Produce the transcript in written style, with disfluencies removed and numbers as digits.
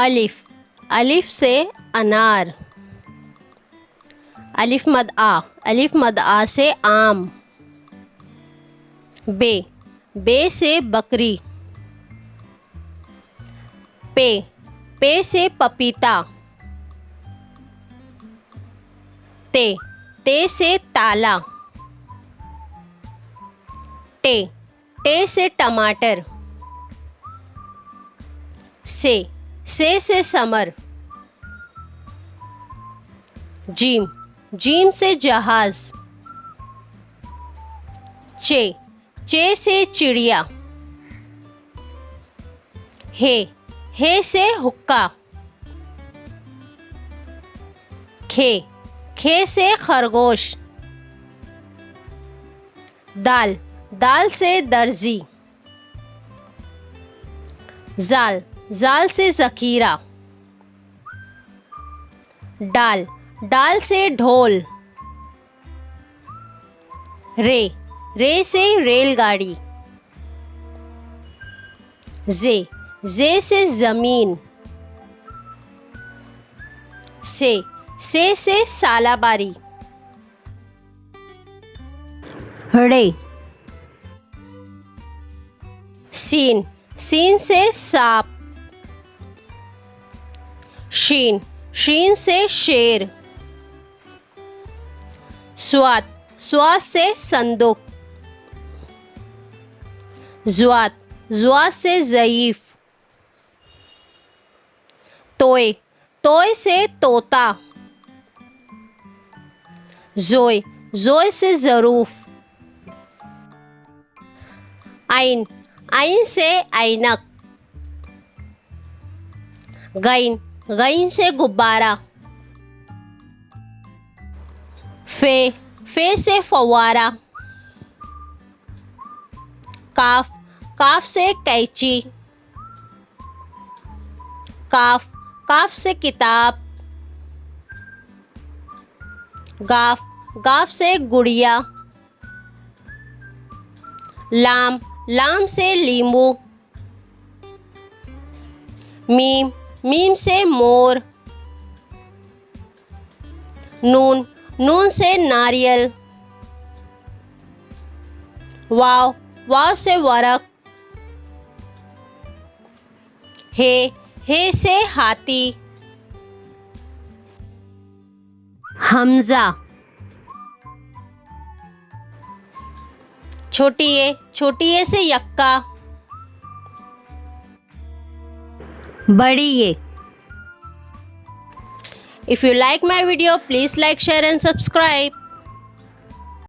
अलिफ, अलिफ से अनार। अलिफ मद आ से आम। बे, बे से बकरी। पे से पपीता। ते से ताला। टे से टमाटर। से समर। जीम से जहाज। चे से चिड़िया। हे से हुक्का। खे से खरगोश। दाल से दर्जी। जाल से ज़खीरा। डाल से ढोल। रे से रेलगाड़ी। जे से ज़मीन। से सालाबारी। रे, सीन से सांप। शीन से शेर। स्वाद से संदूक। जुआत से ज़ईफ। तोय से तोता। जोय से ज़रूफ। आइन से ऐनक। गईन से गुब्बारा। फे से फव्वारा। काफ से कैंची। काफ से किताब। गाफ से गुड़िया। लाम से लींबू। मीम से मोर। नून से नारियल। वाव से वरक। हे से हाथी। हमजा, छोटी ए से यक्का। बड़ी ए। If you like my video, please like, share and subscribe.